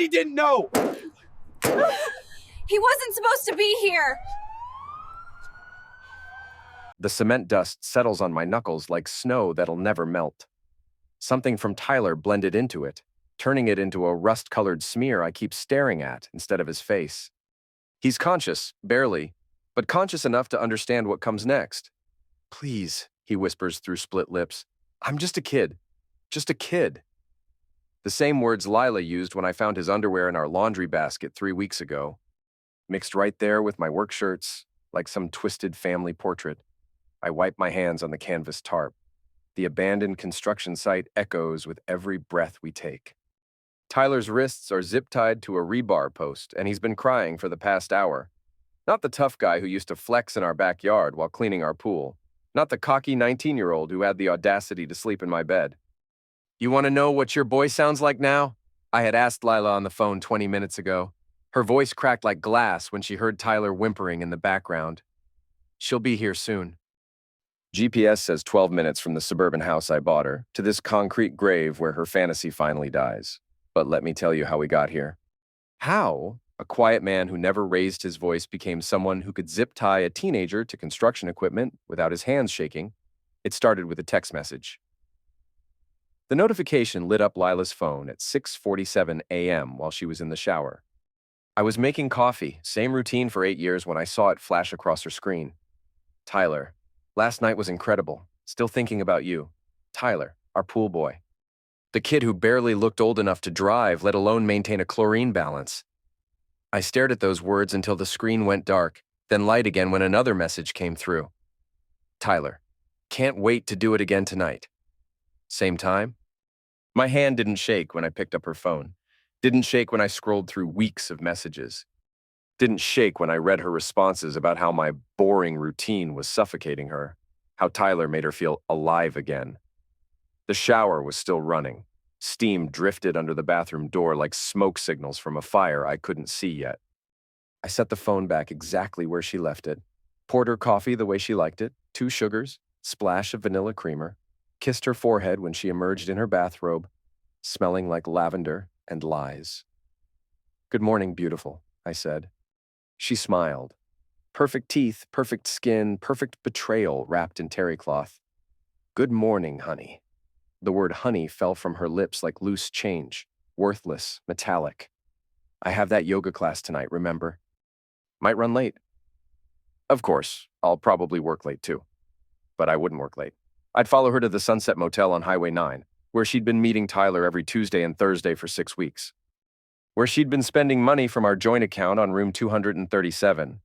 he didn't know! He wasn't supposed to be here! The cement dust settles on my knuckles like snow that'll never melt. Something from Tyler blended into it, turning it into a rust-colored smear I keep staring at instead of his face. He's conscious, barely, but conscious enough to understand what comes next. "Please," he whispers through split lips. "I'm just a kid. Just a kid." The same words Lila used when I found his underwear in our laundry basket 3 weeks ago. Mixed right there with my work shirts, like some twisted family portrait. I wipe my hands on the canvas tarp. The abandoned construction site echoes with every breath we take. Tyler's wrists are zip-tied to a rebar post, and he's been crying for the past hour. Not the tough guy who used to flex in our backyard while cleaning our pool. Not the cocky 19-year-old who had the audacity to sleep in my bed. "You want to know what your boy sounds like now?" I had asked Lila on the phone 20 minutes ago. Her voice cracked like glass when she heard Tyler whimpering in the background. "She'll be here soon." GPS says 12 minutes from the suburban house I bought her to this concrete grave where her fantasy finally dies. But let me tell you how we got here. How a quiet man who never raised his voice became someone who could zip-tie a teenager to construction equipment without his hands shaking. It started with a text message. The notification lit up Lila's phone at 6:47 a.m. while she was in the shower. I was making coffee, same routine for 8 years when I saw it flash across her screen. "Tyler, last night was incredible. Still thinking about you. Tyler, our pool boy." The kid who barely looked old enough to drive, let alone maintain a chlorine balance. I stared at those words until the screen went dark, then light again when another message came through. "Tyler, can't wait to do it again tonight. Same time?" My hand didn't shake when I picked up her phone. Didn't shake when I scrolled through weeks of messages. Didn't shake when I read her responses about how my boring routine was suffocating her, how Tyler made her feel alive again. The shower was still running. Steam drifted under the bathroom door like smoke signals from a fire I couldn't see yet. I set the phone back exactly where she left it, poured her coffee the way she liked it, 2 sugars, splash of vanilla creamer, kissed her forehead when she emerged in her bathrobe, smelling like lavender and lies. "Good morning, beautiful," I said. She smiled. Perfect teeth, perfect skin, perfect betrayal wrapped in terry cloth. "Good morning, honey." The word honey fell from her lips like loose change, worthless, metallic. "I have that yoga class tonight, remember? Might run late." Of course, I'll probably work late too. But I wouldn't work late. I'd follow her to the Sunset Motel on Highway 9, where she'd been meeting Tyler every Tuesday and Thursday for 6 weeks. Where she'd been spending money from our joint account on room 237.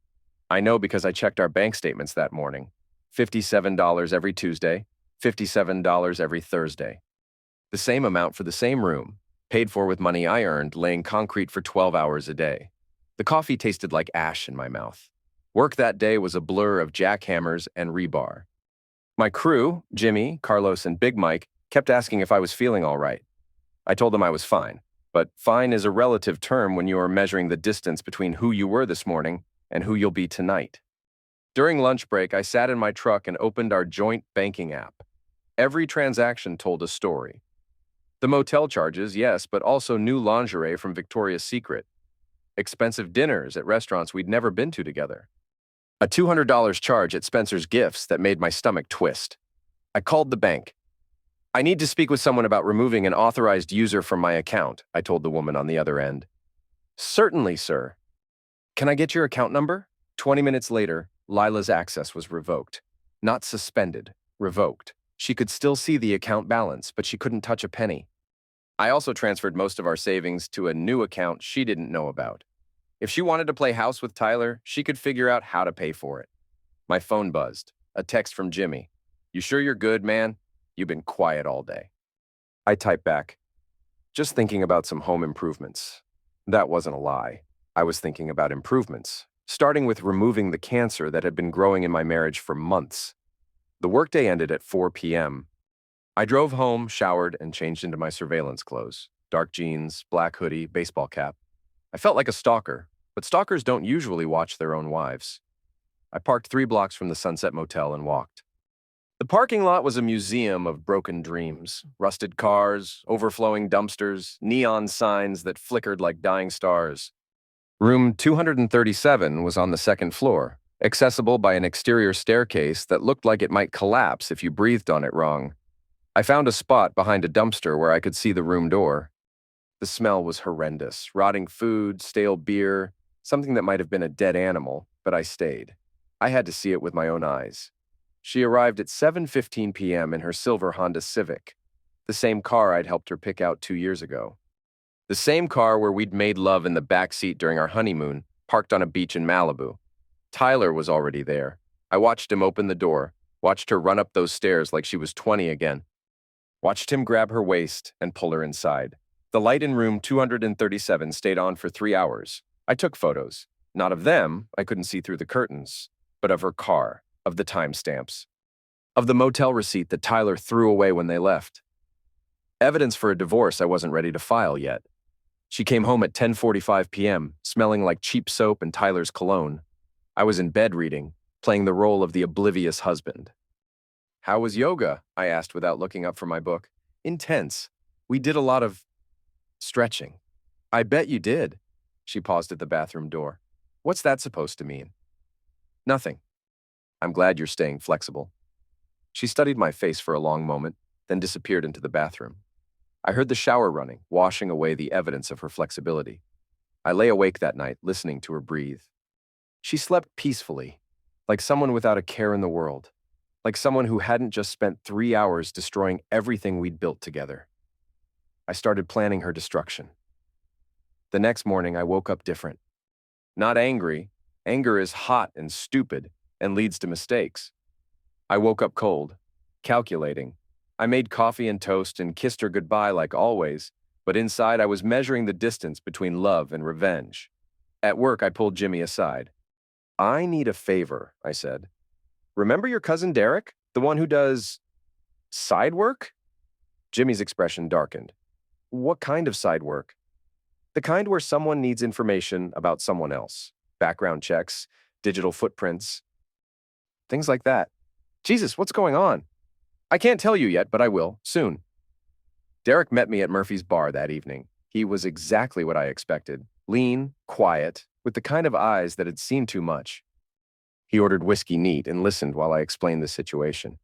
I know because I checked our bank statements that morning. $57 every Tuesday, $57 every Thursday. The same amount for the same room, paid for with money I earned laying concrete for 12 hours a day. The coffee tasted like ash in my mouth. Work that day was a blur of jackhammers and rebar. My crew, Jimmy, Carlos, and Big Mike, kept asking if I was feeling all right. I told them I was fine, but fine is a relative term when you are measuring the distance between who you were this morning and who you'll be tonight. During lunch break, I sat in my truck and opened our joint banking app. Every transaction told a story. The motel charges, yes, but also new lingerie from Victoria's Secret. Expensive dinners at restaurants we'd never been to together. A $200 charge at Spencer's Gifts that made my stomach twist. I called the bank. "I need to speak with someone about removing an authorized user from my account," I told the woman on the other end. "Certainly, sir. Can I get your account number?" 20 minutes later, Lila's access was revoked. Not suspended, revoked. She could still see the account balance, but she couldn't touch a penny. I also transferred most of our savings to a new account she didn't know about. If she wanted to play house with Tyler, she could figure out how to pay for it. My phone buzzed. A text from Jimmy. "You sure you're good, man? You've been quiet all day." I typed back, "Just thinking about some home improvements." That wasn't a lie. I was thinking about improvements, starting with removing the cancer that had been growing in my marriage for months. The workday ended at 4 p.m. I drove home, showered, and changed into my surveillance clothes. Dark jeans, black hoodie, baseball cap. I felt like a stalker, but stalkers don't usually watch their own wives. I parked 3 blocks from the Sunset Motel and walked. The parking lot was a museum of broken dreams, rusted cars, overflowing dumpsters, neon signs that flickered like dying stars. Room 237 was on the second floor, accessible by an exterior staircase that looked like it might collapse if you breathed on it wrong. I found a spot behind a dumpster where I could see the room door. The smell was horrendous, rotting food, stale beer, something that might have been a dead animal, but I stayed. I had to see it with my own eyes. She arrived at 7:15 p.m. in her silver Honda Civic, the same car I'd helped her pick out 2 years ago. The same car where we'd made love in the back seat during our honeymoon, parked on a beach in Malibu. Tyler was already there. I watched him open the door, watched her run up those stairs like she was 20 again, watched him grab her waist and pull her inside. The light in room 237 stayed on for 3 hours. I took photos. Not of them, I couldn't see through the curtains, but of her car, of the timestamps, of the motel receipt that Tyler threw away when they left. Evidence for a divorce I wasn't ready to file yet. She came home at 10:45 p.m., smelling like cheap soap and Tyler's cologne. I was in bed reading, playing the role of the oblivious husband. "How was yoga?" I asked without looking up from my book. "Intense. We did a lot of stretching." "I bet you did." She paused at the bathroom door. "What's that supposed to mean?" "Nothing. I'm glad you're staying flexible." She studied my face for a long moment, then disappeared into the bathroom. I heard the shower running, washing away the evidence of her flexibility. I lay awake that night, listening to her breathe. She slept peacefully, like someone without a care in the world, like someone who hadn't just spent 3 hours destroying everything we'd built together. I started planning her destruction. The next morning, I woke up different. Not angry. Anger is hot and stupid and leads to mistakes. I woke up cold, calculating. I made coffee and toast and kissed her goodbye like always, but inside I was measuring the distance between love and revenge. At work, I pulled Jimmy aside. "I need a favor," I said. "Remember your cousin Derek, the one who does side work?" Jimmy's expression darkened. "What kind of side work?" "The kind where someone needs information about someone else. Background checks, digital footprints, things like that." "Jesus, what's going on?" "I can't tell you yet, but I will, soon." Derek met me at Murphy's bar that evening. He was exactly what I expected. Lean, quiet, with the kind of eyes that had seen too much. He ordered whiskey neat and listened while I explained the situation.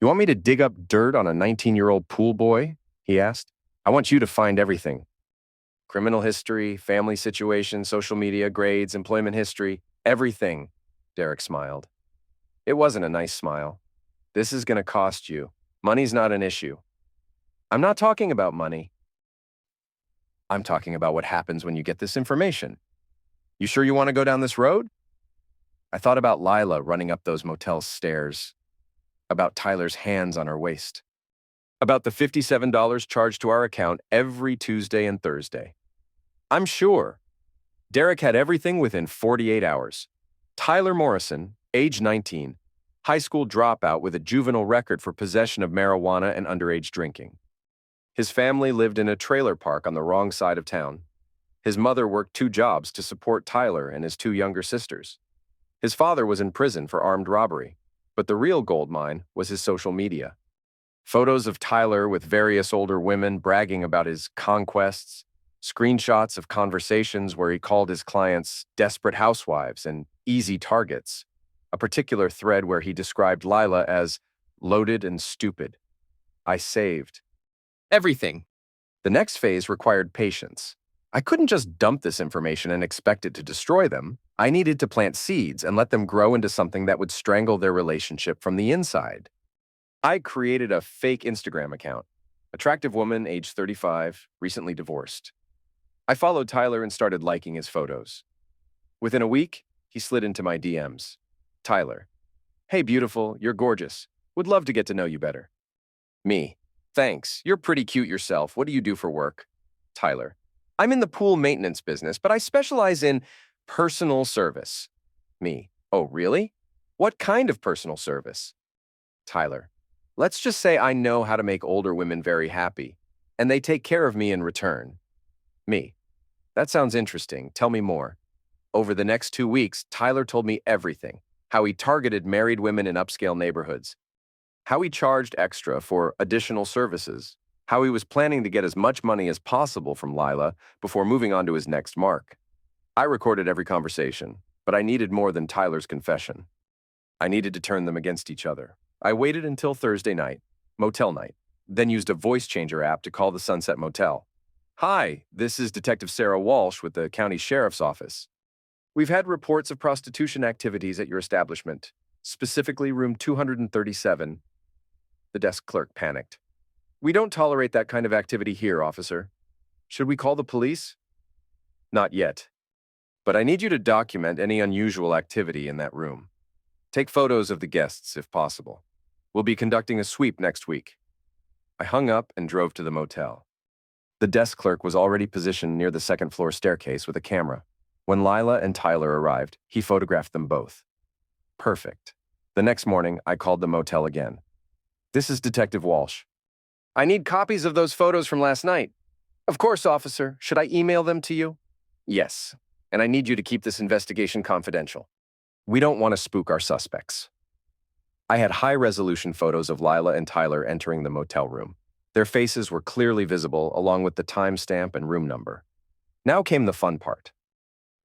"You want me to dig up dirt on a 19-year-old pool boy?" he asked. "I want you to find everything. Criminal history, family situation, social media, grades, employment history, everything." Derek smiled. It wasn't a nice smile. "This is going to cost you. Money's not an issue." "I'm not talking about money. I'm talking about what happens when you get this information. You sure you want to go down this road?" I thought about Lila running up those motel stairs, about Tyler's hands on her waist, about the $57 charged to our account every Tuesday and Thursday. I'm sure. Derek had everything within 48 hours. Tyler Morrison, age 19, high school dropout with a juvenile record for possession of marijuana and underage drinking. His family lived in a trailer park on the wrong side of town. His mother worked 2 jobs to support Tyler and his 2 younger sisters. His father was in prison for armed robbery, but the real gold mine was his social media. Photos of Tyler with various older women bragging about his conquests, screenshots of conversations where he called his clients desperate housewives and easy targets, a particular thread where he described Lila as loaded and stupid. I saved everything. The next phase required patience. I couldn't just dump this information and expect it to destroy them. I needed to plant seeds and let them grow into something that would strangle their relationship from the inside. I created a fake Instagram account. Attractive woman, age 35, recently divorced. I followed Tyler and started liking his photos. Within a week, he slid into my DMs. Tyler: "Hey, beautiful, you're gorgeous. Would love to get to know you better." Me: "Thanks, you're pretty cute yourself. What do you do for work?" Tyler: "I'm in the pool maintenance business, but I specialize in personal service." Me: "Oh, really? What kind of personal service?" Tyler: "Let's just say I know how to make older women very happy, and they take care of me in return." Me: "That sounds interesting. Tell me more." Over the next 2 weeks, Tyler told me everything: how he targeted married women in upscale neighborhoods, how he charged extra for additional services, how he was planning to get as much money as possible from Lila before moving on to his next mark. I recorded every conversation, but I needed more than Tyler's confession. I needed to turn them against each other. I waited until Thursday night, motel night, then used a voice changer app to call the Sunset Motel. "Hi, this is Detective Sarah Walsh with the County Sheriff's Office. We've had reports of prostitution activities at your establishment, specifically room 237. The desk clerk panicked. "We don't tolerate that kind of activity here, officer. Should we call the police?" "Not yet. But I need you to document any unusual activity in that room. Take photos of the guests, if possible. We'll be conducting a sweep next week." I hung up and drove to the motel. The desk clerk was already positioned near the second-floor staircase with a camera. When Lila and Tyler arrived, he photographed them both. Perfect. The next morning, I called the motel again. "This is Detective Walsh. I need copies of those photos from last night." "Of course, officer. Should I email them to you?" "Yes, and I need you to keep this investigation confidential. We don't want to spook our suspects." I had high-resolution photos of Lila and Tyler entering the motel room. Their faces were clearly visible, along with the timestamp and room number. Now came the fun part.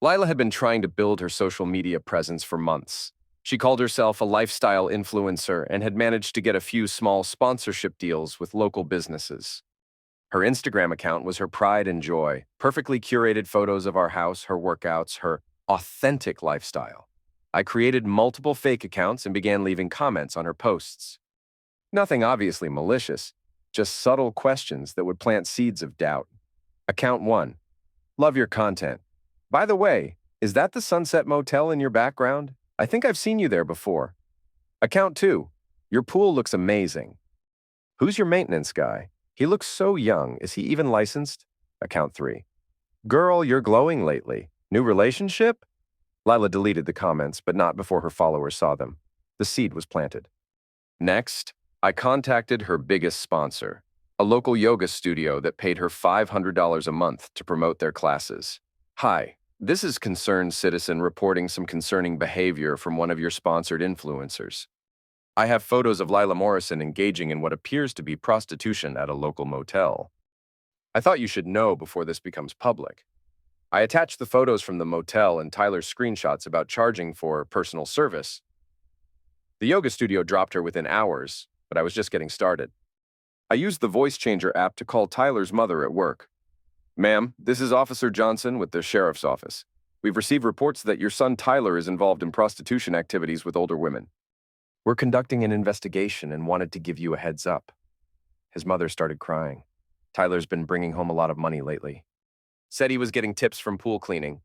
Lila had been trying to build her social media presence for months. She called herself a lifestyle influencer and had managed to get a few small sponsorship deals with local businesses. Her Instagram account was her pride and joy, perfectly curated photos of our house, her workouts, her authentic lifestyle. I created multiple fake accounts and began leaving comments on her posts. Nothing obviously malicious, just subtle questions that would plant seeds of doubt. Account 1. "Love your content. By the way, is that the Sunset Motel in your background? I think I've seen you there before." Account 2. "Your pool looks amazing. Who's your maintenance guy? He looks so young. Is he even licensed?" Account 3. "Girl, you're glowing lately. New relationship?" Lila deleted the comments, but not before her followers saw them. The seed was planted. Next, I contacted her biggest sponsor, a local yoga studio that paid her $500 a month to promote their classes. "Hi, this is Concerned Citizen reporting some concerning behavior from one of your sponsored influencers. I have photos of Lila Morrison engaging in what appears to be prostitution at a local motel. I thought you should know before this becomes public. I attached the photos from the motel and Tyler's screenshots about charging for personal service. The yoga studio dropped her within hours, but I was just getting started. I used the voice changer app to call Tyler's mother at work. "Ma'am, this is Officer Johnson with the Sheriff's Office. We've received reports that your son Tyler is involved in prostitution activities with older women. We're conducting an investigation and wanted to give you a heads up." His mother started crying. "Tyler's been bringing home a lot of money lately. Said he was getting tips from pool cleaning.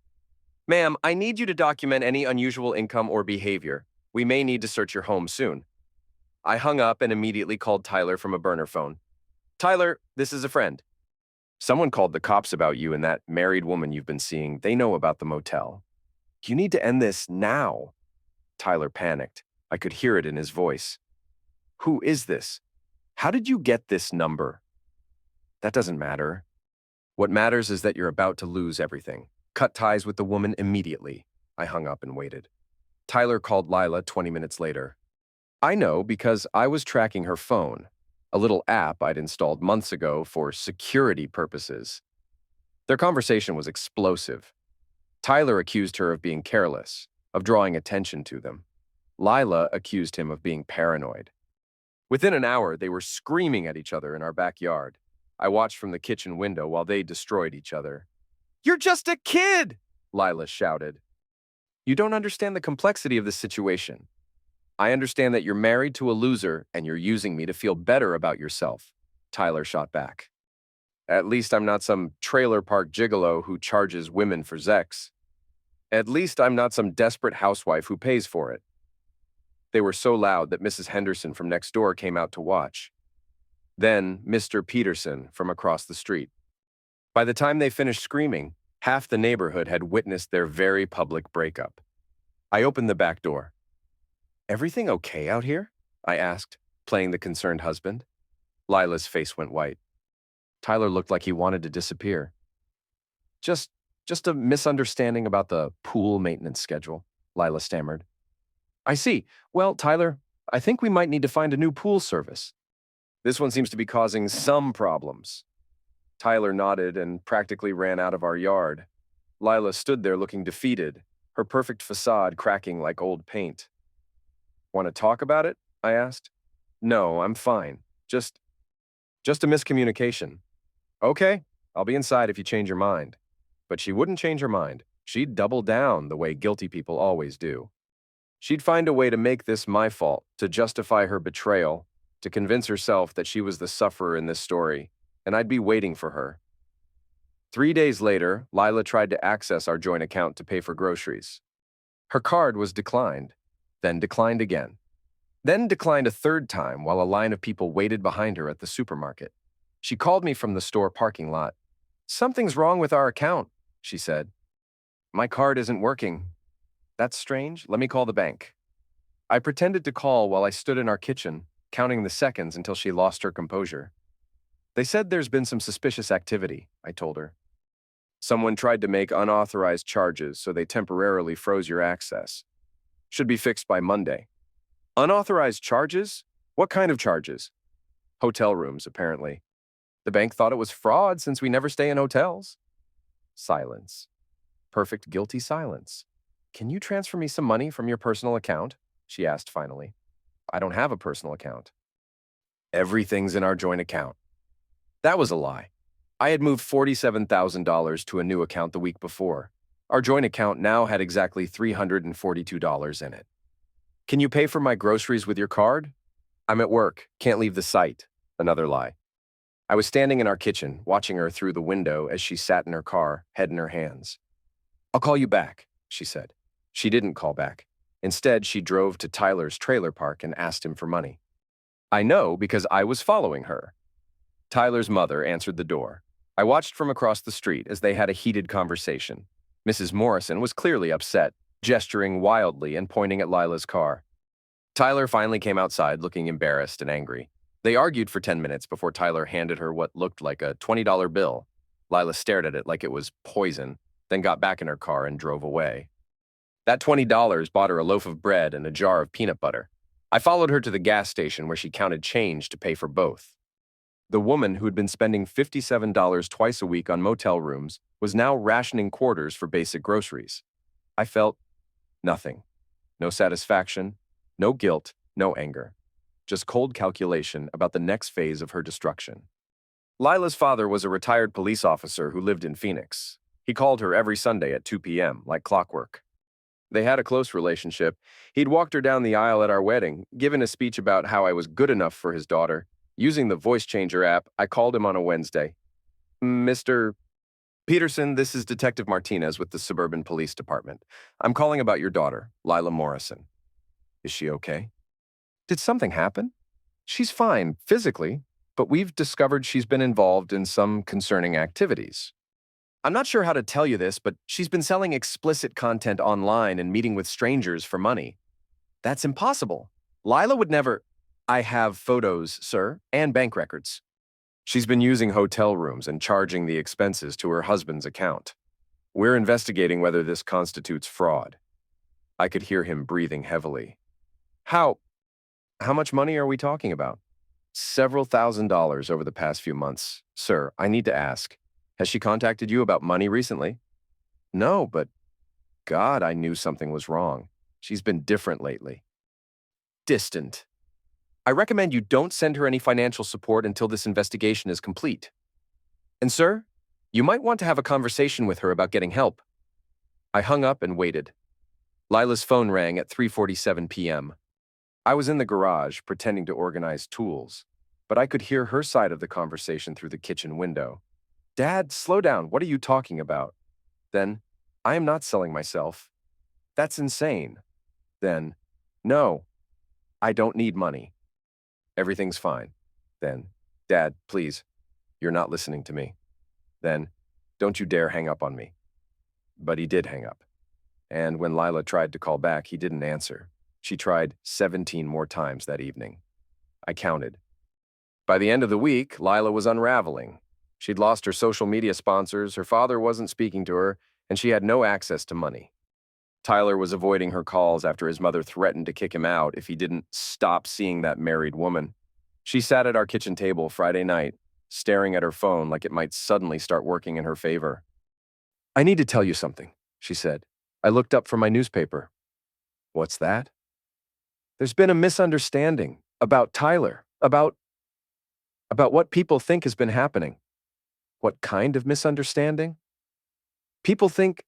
Ma'am, I need you to document any unusual income or behavior. We may need to search your home soon." I hung up and immediately called Tyler from a burner phone. "Tyler, this is a friend. Someone called the cops about you and that married woman you've been seeing. They know about the motel. You need to end this now." Tyler panicked. I could hear it in his voice. "Who is this? How did you get this number?" "That doesn't matter. What matters is that you're about to lose everything. Cut ties with the woman immediately." I hung up and waited. Tyler called Lila 20 minutes later. I know because I was tracking her phone, a little app I'd installed months ago for security purposes. Their conversation was explosive. Tyler accused her of being careless, of drawing attention to them. Lila accused him of being paranoid. Within an hour, they were screaming at each other in our backyard. I watched from the kitchen window while they destroyed each other. "You're just a kid!" Lila shouted. "You don't understand the complexity of this situation. I understand that you're married to a loser and you're using me to feel better about yourself," Tyler shot back. "At least I'm not some trailer park gigolo who charges women for sex. At least I'm not some desperate housewife who pays for it." They were so loud that Mrs. Henderson from next door came out to watch. Then Mr. Peterson from across the street. By the time they finished screaming, half the neighborhood had witnessed their very public breakup. I opened the back door. "Everything okay out here?" I asked, playing the concerned husband. Lila's face went white. Tyler looked like he wanted to disappear. Just a misunderstanding about the pool maintenance schedule," Lila stammered. "I see. Well, Tyler, I think we might need to find a new pool service. This one seems to be causing some problems. Tyler nodded and practically ran out of our yard. Lila stood there looking defeated, her perfect facade cracking like old paint. Want to talk about it? I asked. No, I'm fine. Just a miscommunication. Okay, I'll be inside if you change your mind. But she wouldn't change her mind. She'd double down the way guilty people always do. She'd find a way to make this my fault, to justify her betrayal, to convince herself that she was the sufferer in this story, and I'd be waiting for her. 3 days later, Lila tried to access our joint account to pay for groceries. Her card was declined, then declined again, then declined a third time while a line of people waited behind her at the supermarket. She called me from the store parking lot. "Something's wrong with our account," she said. "My card isn't working." "That's strange. Let me call the bank." I pretended to call while I stood in our kitchen, counting the seconds until she lost her composure. "They said there's been some suspicious activity," I told her. "Someone tried to make unauthorized charges, so they temporarily froze your access. Should be fixed by Monday." "Unauthorized charges? What kind of charges?" "Hotel rooms, apparently. The bank thought it was fraud since we never stay in hotels." Silence. Perfect guilty silence. "Can you transfer me some money from your personal account?" she asked finally. "I don't have a personal account." "Everything's in our joint account." That was a lie. I had moved $47,000 to a new account the week before. Our joint account now had exactly $342 in it. "Can you pay for my groceries with your card?" "I'm at work. Can't leave the site." Another lie. I was standing in our kitchen, watching her through the window as she sat in her car, head in her hands. "I'll call you back," she said. She didn't call back. Instead, she drove to Tyler's trailer park and asked him for money. I know because I was following her. Tyler's mother answered the door. I watched from across the street as they had a heated conversation. Mrs. Morrison was clearly upset, gesturing wildly and pointing at Lila's car. Tyler finally came outside looking embarrassed and angry. They argued for 10 minutes before Tyler handed her what looked like a $20 bill. Lila stared at it like it was poison, then got back in her car and drove away. That $20 bought her a loaf of bread and a jar of peanut butter. I followed her to the gas station where she counted change to pay for both. The woman who had been spending $57 twice a week on motel rooms was now rationing quarters for basic groceries. I felt nothing. No satisfaction, no guilt, no anger. Just cold calculation about the next phase of her destruction. Lila's father was a retired police officer who lived in Phoenix. He called her every Sunday at 2 p.m., like clockwork. They had a close relationship. He'd walked her down the aisle at our wedding, given a speech about how I was good enough for his daughter. Using the voice changer app, I called him on a Wednesday. "Mr. Peterson, this is Detective Martinez with the Suburban Police Department. I'm calling about your daughter, Lila Morrison." "Is she okay?" "Did something happen?" "She's fine, physically, but we've discovered she's been involved in some concerning activities. I'm not sure how to tell you this, but she's been selling explicit content online and meeting with strangers for money." "That's impossible. Lila would never—" "I have photos, sir, and bank records. She's been using hotel rooms and charging the expenses to her husband's account. We're investigating whether this constitutes fraud." I could hear him breathing heavily. How much money are we talking about?" "Several $1,000s over the past few months. Sir, I need to ask, has she contacted you about money recently?" "No, but God, I knew something was wrong. She's been different lately." "Distant. I recommend you don't send her any financial support until this investigation is complete. And sir, you might want to have a conversation with her about getting help." I hung up and waited. Lila's phone rang at 3:47 p.m. I was in the garage, pretending to organize tools, but I could hear her side of the conversation through the kitchen window. "Dad, slow down. What are you talking about?" Then, "I am not selling myself. That's insane." Then, "No, I don't need money. Everything's fine." Then, "Dad, please, you're not listening to me." Then, "Don't you dare hang up on me." But he did hang up. And when Lila tried to call back, he didn't answer. She tried 17 more times that evening. I counted. By the end of the week, Lila was unraveling. She'd lost her social media sponsors, her father wasn't speaking to her, and she had no access to money. Tyler was avoiding her calls after his mother threatened to kick him out if he didn't stop seeing that married woman. She sat at our kitchen table Friday night, staring at her phone like it might suddenly start working in her favor. "I need to tell you something," she said. "I looked up from my newspaper." "What's that?" "There's been a misunderstanding about Tyler, about what people think has been happening." "What kind of misunderstanding?" "People think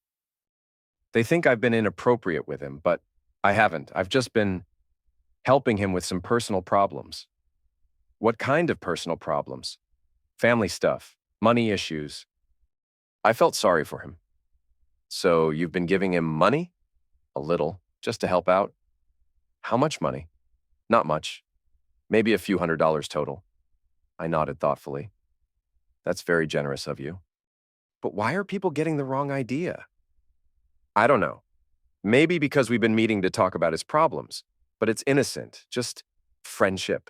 they think I've been inappropriate with him, but I haven't. I've just been helping him with some personal problems." "What kind of personal problems?" "Family stuff, money issues." I felt sorry for him. "So you've been giving him money?" "A little, just to help out." "How much money?" "Not much. Maybe a few $100s total." I nodded thoughtfully. "That's very generous of you. But why are people getting the wrong idea?" "I don't know. Maybe because we've been meeting to talk about his problems, but it's innocent, just friendship."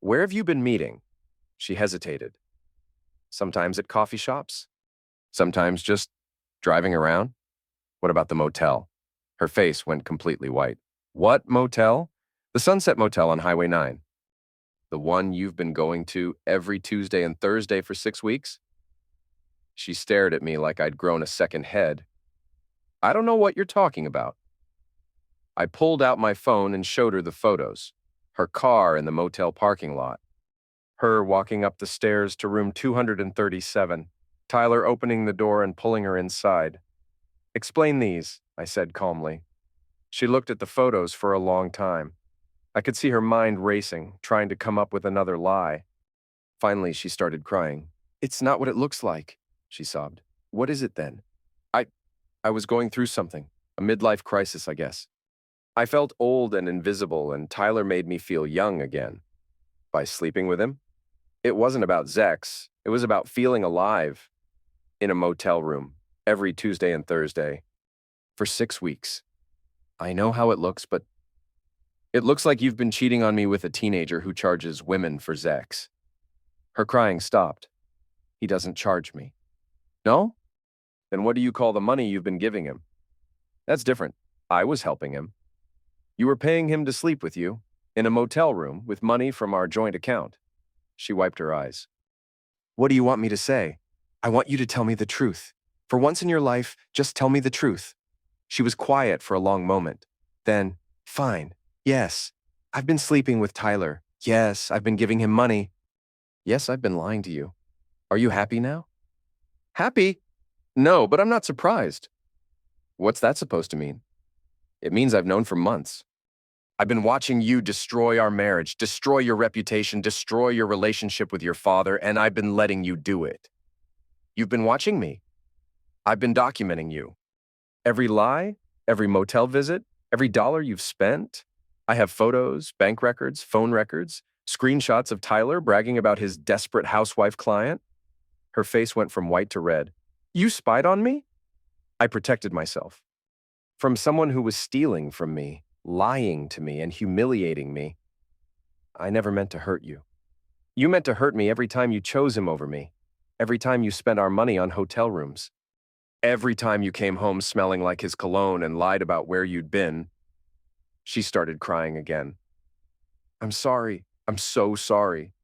"Where have you been meeting?" She hesitated. "Sometimes at coffee shops. Sometimes just driving around." "What about the motel?" Her face went completely white. "What motel?" "The Sunset Motel on Highway 9. "The one you've been going to every Tuesday and Thursday for 6 weeks?" She stared at me like I'd grown a second head. "I don't know what you're talking about." I pulled out my phone and showed her the photos. Her car in the motel parking lot. Her walking up the stairs to room 237. Tyler opening the door and pulling her inside. "Explain these," I said calmly. She looked at the photos for a long time. I could see her mind racing, trying to come up with another lie. Finally, she started crying. "It's not what it looks like," she sobbed. "What is it then?" I I was going through something. A midlife crisis, I guess. I felt old and invisible, and Tyler made me feel young again. By sleeping with him? It wasn't about Zex. It was about feeling alive. In a motel room, every Tuesday and Thursday. For 6 weeks. "I know how it looks, but it looks like you've been cheating on me with a teenager who charges women for Zex." Her crying stopped. "He doesn't charge me." "No? Then what do you call the money you've been giving him?" "That's different. I was helping him." "You were paying him to sleep with you, in a motel room, with money from our joint account." She wiped her eyes. "What do you want me to say?" "I want you to tell me the truth. For once in your life, just tell me the truth." She was quiet for a long moment. Then, "Fine. Yes, I've been sleeping with Tyler. Yes, I've been giving him money. Yes, I've been lying to you. Are you happy now?" "Happy? No, but I'm not surprised." "What's that supposed to mean?" "It means I've known for months. I've been watching you destroy our marriage, destroy your reputation, destroy your relationship with your father, and I've been letting you do it. You've been watching me. I've been documenting you. Every lie, every motel visit, every dollar you've spent. I have photos, bank records, phone records, screenshots of Tyler bragging about his desperate housewife client." Her face went from white to red. "You spied on me?" "I protected myself. From someone who was stealing from me, lying to me, and humiliating me. I never meant to hurt you. You meant to hurt me every time you chose him over me. Every time you spent our money on hotel rooms. Every time you came home smelling like his cologne and lied about where you'd been." She started crying again. "I'm sorry. I'm so sorry."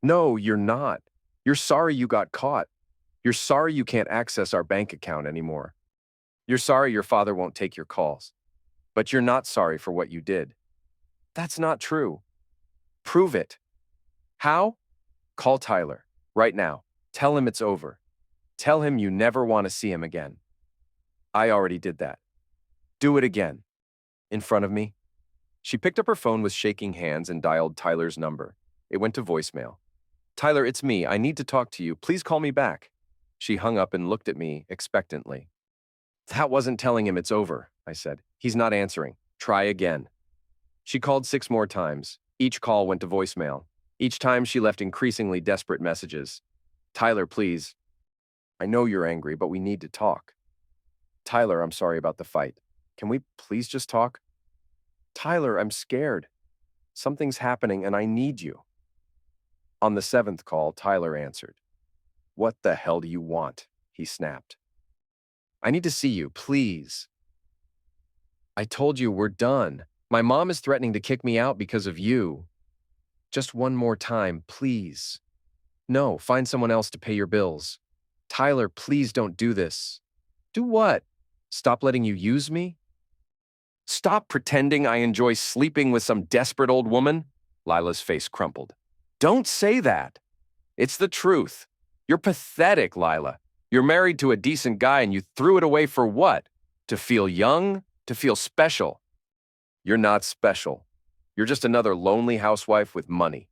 "No, you're not. You're sorry you got caught. You're sorry you can't access our bank account anymore. You're sorry your father won't take your calls. But you're not sorry for what you did." "That's not true." "Prove it." "How?" "Call Tyler. Right now. Tell him it's over. Tell him you never want to see him again." "I already did that." "Do it again." "In front of me." She picked up her phone with shaking hands and dialed Tyler's number. It went to voicemail. "Tyler, it's me. I need to talk to you. Please call me back." She hung up and looked at me expectantly. "That wasn't telling him it's over," I said. "He's not answering. Try again." She called 6 more times. Each call went to voicemail. Each time she left increasingly desperate messages. "Tyler, please. I know you're angry, but we need to talk." "Tyler, I'm sorry about the fight. Can we please just talk?" "Tyler, I'm scared. Something's happening and I need you." On the 7th call, Tyler answered. "What the hell do you want?" he snapped. "I need to see you, please." I told you we're done. My mom is threatening to kick me out because of you. Just one more time, please. No, find someone else to pay your bills. Tyler, please don't do this. Do what? Stop letting you use me? Stop pretending I enjoy sleeping with some desperate old woman? Lila's face crumpled. Don't say that. It's the truth. You're pathetic, Lila. You're married to a decent guy and you threw it away for what? To feel young? To feel special? You're not special. You're just another lonely housewife with money.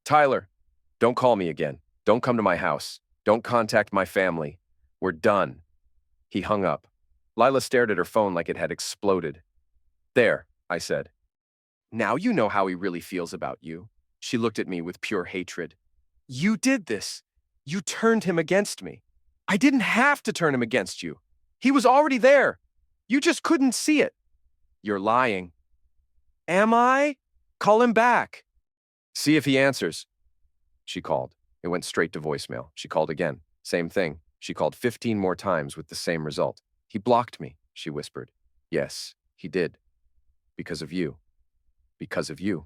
Tyler, don't call me again. Don't come to my house. Don't contact my family. We're done. He hung up. Lila stared at her phone like it had exploded. There, I said. Now you know how he really feels about you. She looked at me with pure hatred. You did this. You turned him against me. I didn't have to turn him against you. He was already there. You just couldn't see it. You're lying. Am I? Call him back. See if he answers. She called. It went straight to voicemail. She called again. Same thing. She called 15 more times with the same result. He blocked me, she whispered. Yes, he did. Because of you. Because of you.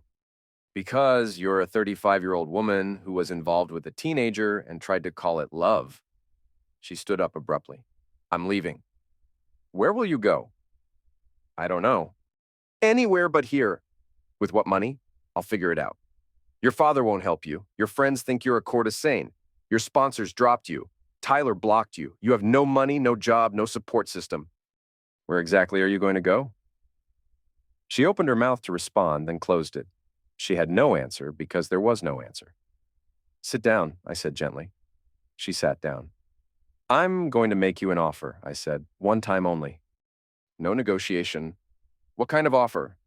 Because you're a 35-year-old woman who was involved with a teenager and tried to call it love. She stood up abruptly. I'm leaving. Where will you go? I don't know. Anywhere but here. With what money? I'll figure it out. Your father won't help you. Your friends think you're a courtesan. Your sponsors dropped you. Tyler blocked you. You have no money, no job, no support system. Where exactly are you going to go? She opened her mouth to respond, then closed it. She had no answer because there was no answer. Sit down, I said gently. She sat down. I'm going to make you an offer, I said, one time only. No negotiation. What kind of offer?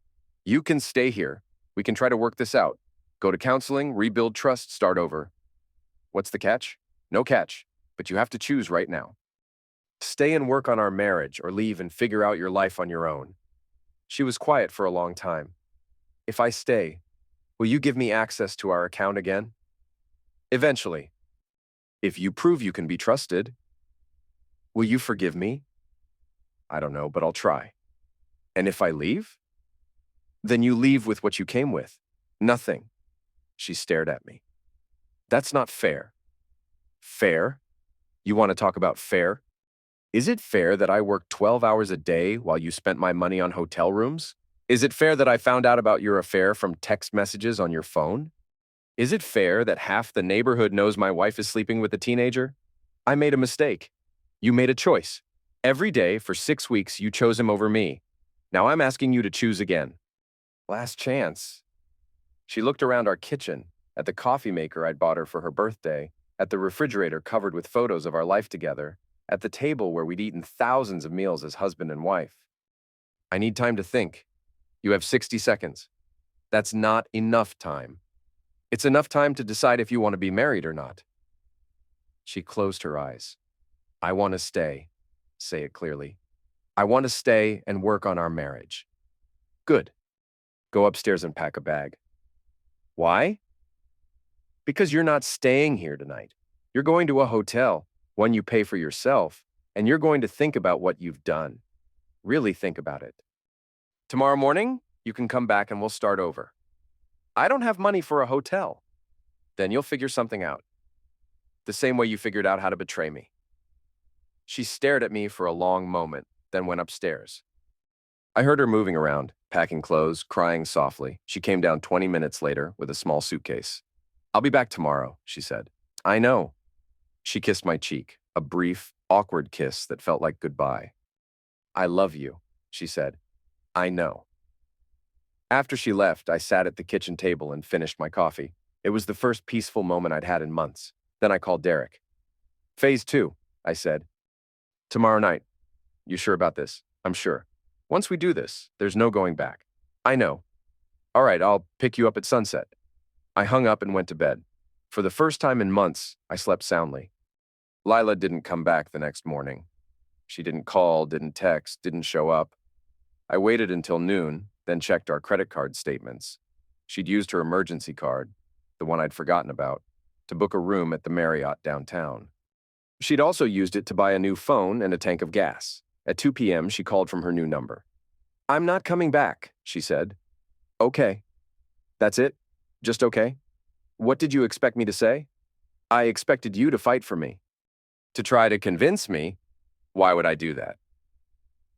You can stay here. We can try to work this out. Go to counseling, rebuild trust, start over. What's the catch? No catch, but you have to choose right now. Stay and work on our marriage or leave and figure out your life on your own. She was quiet for a long time. If I stay, will you give me access to our account again? Eventually. If you prove you can be trusted. Will you forgive me? I don't know, but I'll try. And if I leave? Then you leave with what you came with. Nothing. She stared at me. That's not fair. Fair? You want to talk about fair? Is it fair that I worked 12 hours a day while you spent my money on hotel rooms? Is it fair that I found out about your affair from text messages on your phone? Is it fair that half the neighborhood knows my wife is sleeping with a teenager? I made a mistake. You made a choice. Every day for 6 weeks, you chose him over me. Now I'm asking you to choose again. Last chance. She looked around our kitchen, at the coffee maker I'd bought her for her birthday, at the refrigerator covered with photos of our life together, at the table where we'd eaten thousands of meals as husband and wife. I need time to think. You have 60 seconds. That's not enough time. It's enough time to decide if you want to be married or not. She closed her eyes. I want to stay. Say it clearly. I want to stay and work on our marriage. Good. Go upstairs and pack a bag. Why? Because you're not staying here tonight. You're going to a hotel, one you pay for yourself, and you're going to think about what you've done. Really think about it. Tomorrow morning, you can come back and we'll start over. I don't have money for a hotel. Then you'll figure something out. The same way you figured out how to betray me. She stared at me for a long moment, then went upstairs. I heard her moving around, packing clothes, crying softly. She came down 20 minutes later with a small suitcase. I'll be back tomorrow, she said. I know. She kissed my cheek, a brief, awkward kiss that felt like goodbye. I love you, she said. I know. After she left, I sat at the kitchen table and finished my coffee. It was the first peaceful moment I'd had in months. Then I called Derek. Phase 2, I said. Tomorrow night. You sure about this? I'm sure. Once we do this, there's no going back. I know. All right, I'll pick you up at sunset. I hung up and went to bed. For the first time in months, I slept soundly. Lila didn't come back the next morning. She didn't call, didn't text, didn't show up. I waited until noon, then checked our credit card statements. She'd used her emergency card, the one I'd forgotten about, to book a room at the Marriott downtown. She'd also used it to buy a new phone and a tank of gas. At 2 p.m., she called from her new number. I'm not coming back, she said. Okay. That's it? Just okay? What did you expect me to say? I expected you to fight for me. To try to convince me? Why would I do that?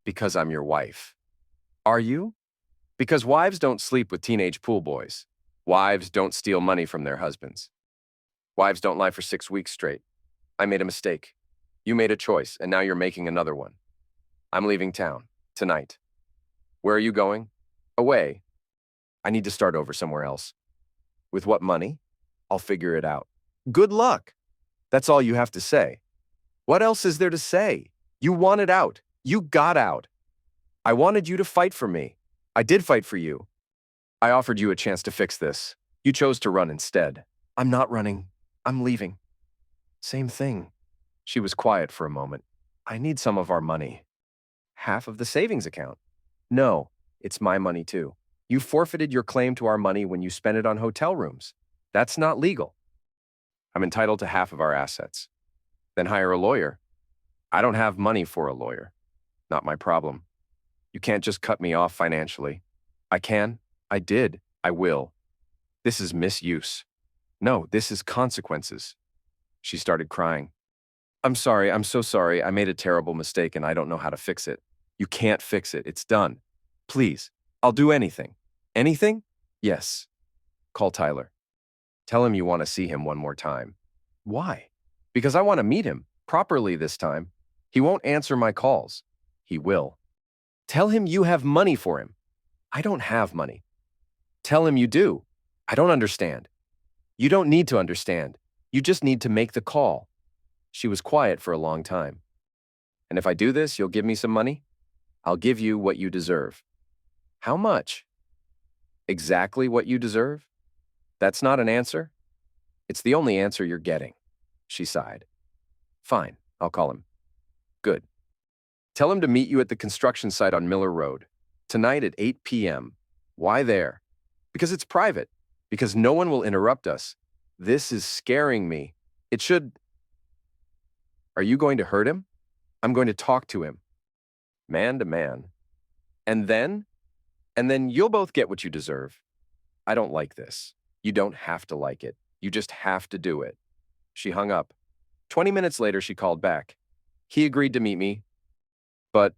Because I'm your wife. Are you? Because wives don't sleep with teenage pool boys. Wives don't steal money from their husbands. Wives don't lie for 6 weeks straight. I made a mistake. You made a choice, and now you're making another one. I'm leaving town. Tonight. Where are you going? Away. I need to start over somewhere else. With what money? I'll figure it out. Good luck. That's all you have to say. What else is there to say? You wanted out. You got out. I wanted you to fight for me. I did fight for you. I offered you a chance to fix this. You chose to run instead. I'm not running. I'm leaving. Same thing. She was quiet for a moment. I need some of our money. Half of the savings account. No, it's my money too. You forfeited your claim to our money when you spent it on hotel rooms. That's not legal. I'm entitled to half of our assets. Then hire a lawyer. I don't have money for a lawyer. Not my problem. You can't just cut me off financially. I can. I did. I will. This is misuse. No, this is consequences. She started crying. I'm sorry. I'm so sorry. I made a terrible mistake and I don't know how to fix it. You can't fix it. It's done. Please. I'll do anything. Anything? Yes. Call Tyler. Tell him you want to see him one more time. Why? Because I want to meet him, properly this time. He won't answer my calls. He will. Tell him you have money for him. I don't have money. Tell him you do. I don't understand. You don't need to understand. You just need to make the call. She was quiet for a long time. And if I do this, you'll give me some money? I'll give you what you deserve. How much? Exactly what you deserve? That's not an answer? It's the only answer you're getting. She sighed. Fine, I'll call him. Good. Tell him to meet you at the construction site on Miller Road. Tonight at 8 p.m. Why there? Because it's private. Because no one will interrupt us. This is scaring me. It should... Are you going to hurt him? I'm going to talk to him. Man to man. And then? And then you'll both get what you deserve. I don't like this. You don't have to like it. You just have to do it. She hung up. 20 minutes later, she called back. He agreed to meet me, but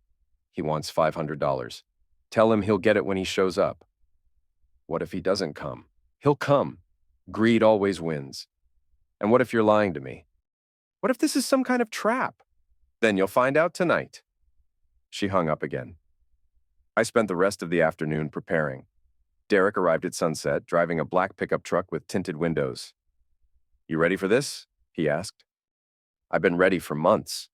he wants $500. Tell him he'll get it when he shows up. What if he doesn't come? He'll come. Greed always wins. And what if you're lying to me? What if this is some kind of trap? Then you'll find out tonight. She hung up again. I spent the rest of the afternoon preparing. Derek arrived at sunset, driving a black pickup truck with tinted windows. You ready for this? He asked. I've been ready for months.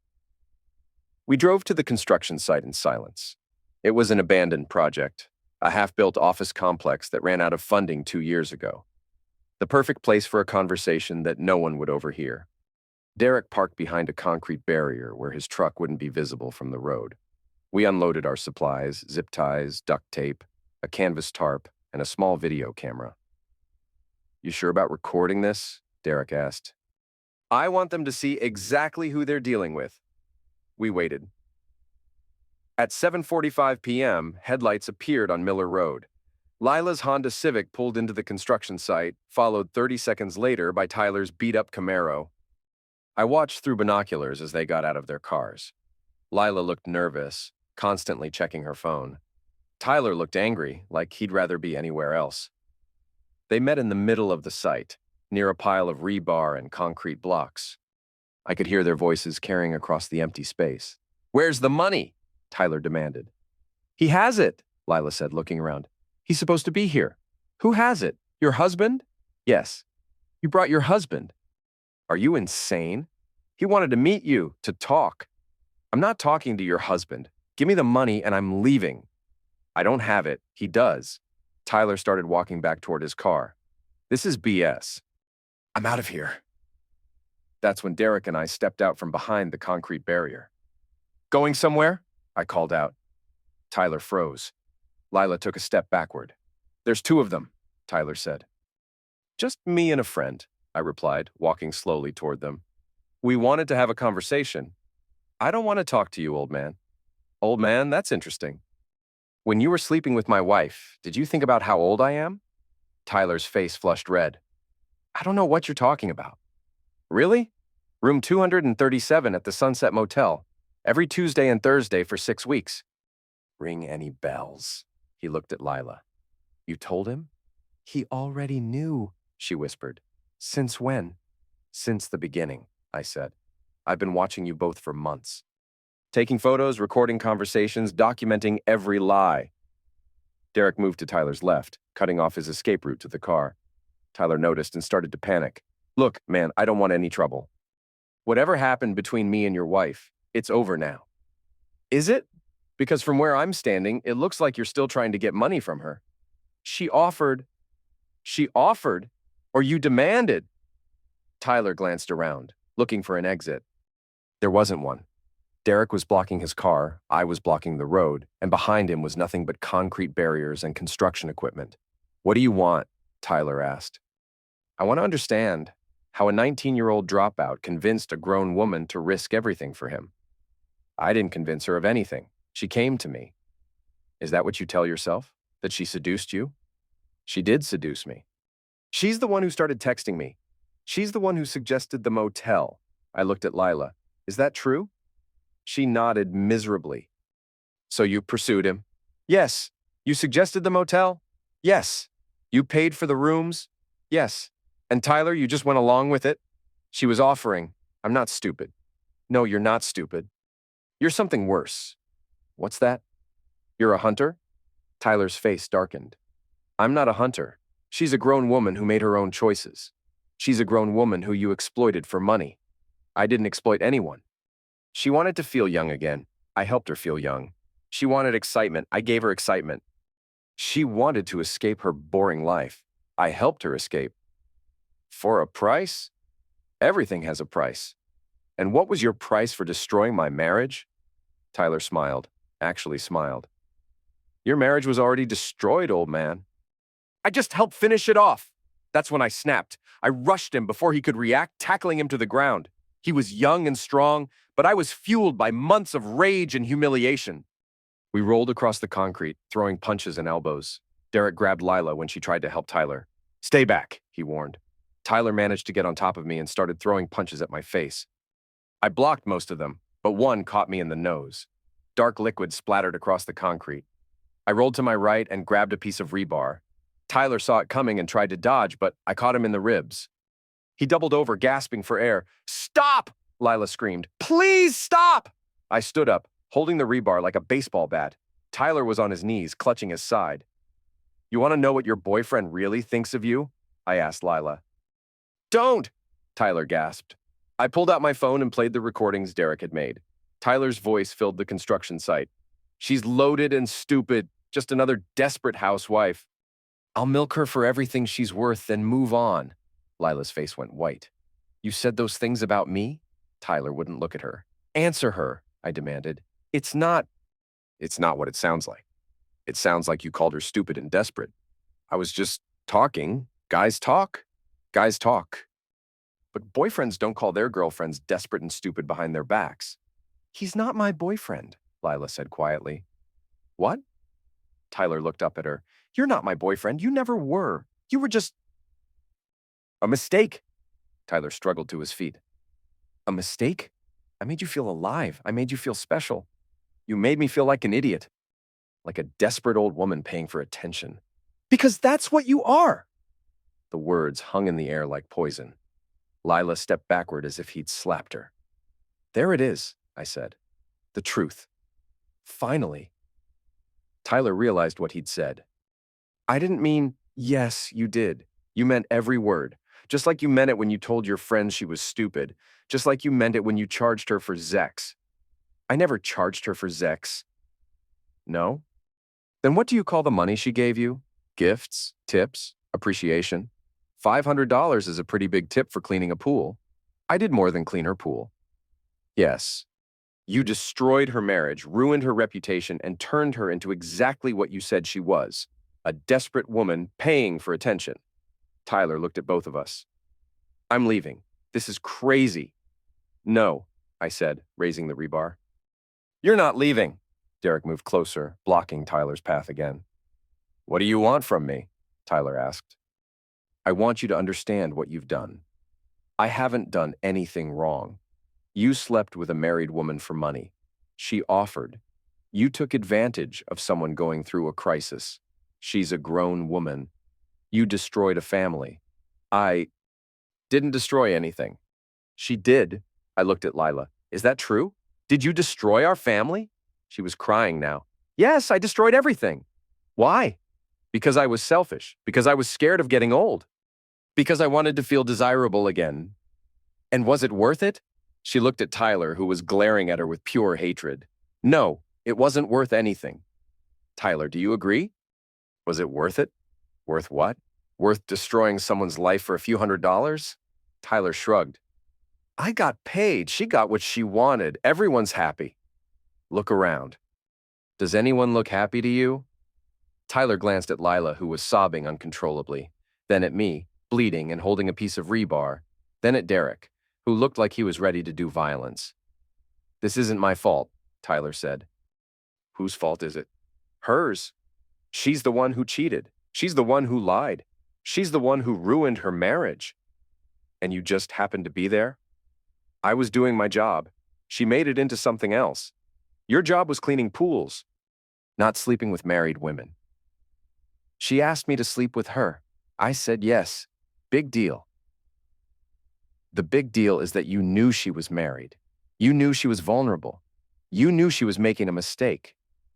We drove to the construction site in silence. It was an abandoned project, a half-built office complex that ran out of funding 2 years ago. The perfect place for a conversation that no one would overhear. Derek parked behind a concrete barrier where his truck wouldn't be visible from the road. We unloaded our supplies, zip ties, duct tape, a canvas tarp, and a small video camera. You sure about recording this? Derek asked. I want them to see exactly who they're dealing with. We waited. At 7:45 p.m., headlights appeared on Miller Road. Lila's Honda Civic pulled into the construction site, followed 30 seconds later by Tyler's beat-up Camaro. I watched through binoculars as they got out of their cars. Lila looked nervous, constantly checking her phone. Tyler looked angry, like he'd rather be anywhere else. They met in the middle of the site, near a pile of rebar and concrete blocks. I could hear their voices carrying across the empty space. Where's the money? Tyler demanded. He has it, Lila said, looking around. He's supposed to be here. Who has it? Your husband? Yes. You brought your husband. Are you insane? He wanted to meet you, to talk. I'm not talking to your husband. Give me the money and I'm leaving. I don't have it. He does. Tyler started walking back toward his car. This is BS. I'm out of here. That's when Derek and I stepped out from behind the concrete barrier. Going somewhere? I called out. Tyler froze. Lila took a step backward. There's 2 of them, Tyler said. Just me and a friend, I replied, walking slowly toward them. We wanted to have a conversation. I don't want to talk to you, old man. Old man, that's interesting. When you were sleeping with my wife, did you think about how old I am? Tyler's face flushed red. I don't know what you're talking about. Really? Room 237 at the Sunset Motel, every Tuesday and Thursday for 6 weeks. Ring any bells? He looked at Lila. You told him? He already knew, she whispered. Since when? Since the beginning, I said. I've been watching you both for months. Taking photos, recording conversations, documenting every lie. Derek moved to Tyler's left, cutting off his escape route to the car. Tyler noticed and started to panic. Look, man, I don't want any trouble. Whatever happened between me and your wife, it's over now. Is it? Because from where I'm standing, it looks like you're still trying to get money from her. She offered, or you demanded. Tyler glanced around, looking for an exit. There wasn't one. Derek was blocking his car, I was blocking the road, and behind him was nothing but concrete barriers and construction equipment. What do you want? Tyler asked. I want to understand how a 19-year-old dropout convinced a grown woman to risk everything for him. I didn't convince her of anything. She came to me. Is that what you tell yourself? That she seduced you? She did seduce me. She's the one who started texting me. She's the one who suggested the motel. I looked at Lila. Is that true? She nodded miserably. So you pursued him? Yes. You suggested the motel? Yes. You paid for the rooms? Yes. And Tyler, you just went along with it? She was offering. I'm not stupid. No, you're not stupid. You're something worse. What's that? You're a hunter? Tyler's face darkened. I'm not a hunter. She's a grown woman who made her own choices. She's a grown woman who you exploited for money. I didn't exploit anyone. She wanted to feel young again. I helped her feel young. She wanted excitement. I gave her excitement. She wanted to escape her boring life. I helped her escape. For a price? Everything has a price. And what was your price for destroying my marriage? Tyler smiled, actually smiled. Your marriage was already destroyed, old man. I just helped finish it off. That's when I snapped. I rushed him before he could react, tackling him to the ground. He was young and strong, but I was fueled by months of rage and humiliation. We rolled across the concrete, throwing punches and elbows. Derek grabbed Lila when she tried to help Tyler. Stay back, he warned. Tyler managed to get on top of me and started throwing punches at my face. I blocked most of them, but one caught me in the nose. Dark liquid splattered across the concrete. I rolled to my right and grabbed a piece of rebar. Tyler saw it coming and tried to dodge, but I caught him in the ribs. He doubled over, gasping for air. Stop! Lila screamed. Please stop! I stood up, holding the rebar like a baseball bat. Tyler was on his knees, clutching his side. You want to know what your boyfriend really thinks of you? I asked Lila. Don't! Tyler gasped. I pulled out my phone and played the recordings Derek had made. Tyler's voice filled the construction site. She's loaded and stupid, just another desperate housewife. I'll milk her for everything she's worth, then move on. Lila's face went white. You said those things about me? Tyler wouldn't look at her. Answer her, I demanded. It's not what it sounds like. It sounds like you called her stupid and desperate. I was just talking. Guys talk. Guys talk. But boyfriends don't call their girlfriends desperate and stupid behind their backs. He's not my boyfriend, Lila said quietly. What? Tyler looked up at her. You're not my boyfriend. You never were. You were just... A mistake. Tyler struggled to his feet. A mistake? I made you feel alive. I made you feel special. You made me feel like an idiot. Like a desperate old woman paying for attention. Because that's what you are. The words hung in the air like poison. Lila stepped backward as if he'd slapped her. There it is, I said. The truth. Finally. Tyler realized what he'd said. I didn't mean, yes, you did. You meant every word. Just like you meant it when you told your friends she was stupid. Just like you meant it when you charged her for Zex. I never charged her for Zex. No? Then what do you call the money she gave you? Gifts? Tips? Appreciation? $500 is a pretty big tip for cleaning a pool. I did more than clean her pool. Yes. You destroyed her marriage, ruined her reputation, and turned her into exactly what you said she was. A desperate woman paying for attention. Tyler looked at both of us. I'm leaving. This is crazy. No, I said, raising the rebar. You're not leaving. Derek moved closer, blocking Tyler's path again. What do you want from me? Tyler asked. I want you to understand what you've done. I haven't done anything wrong. You slept with a married woman for money. She offered. You took advantage of someone going through a crisis. She's a grown woman. You destroyed a family. I didn't destroy anything. She did. I looked at Lila. Is that true? Did you destroy our family? She was crying now. Yes, I destroyed everything. Why? Because I was selfish. Because I was scared of getting old. Because I wanted to feel desirable again. And was it worth it? She looked at Tyler, who was glaring at her with pure hatred. No, it wasn't worth anything. Tyler, do you agree? Was it worth it? Worth what? Worth destroying someone's life for a few $100s? Tyler shrugged. I got paid. She got what she wanted. Everyone's happy. Look around. Does anyone look happy to you? Tyler glanced at Lila, who was sobbing uncontrollably, then at me, bleeding and holding a piece of rebar, then at Derek, who looked like he was ready to do violence. This isn't my fault, Tyler said. Whose fault is it? Hers. She's the one who cheated. She's the one who lied. She's the one who ruined her marriage. And you just happened to be there? I was doing my job. She made it into something else. Your job was cleaning pools, not sleeping with married women. She asked me to sleep with her. I said yes. Big deal. The big deal is that you knew she was married. You knew she was vulnerable. You knew she was making a mistake.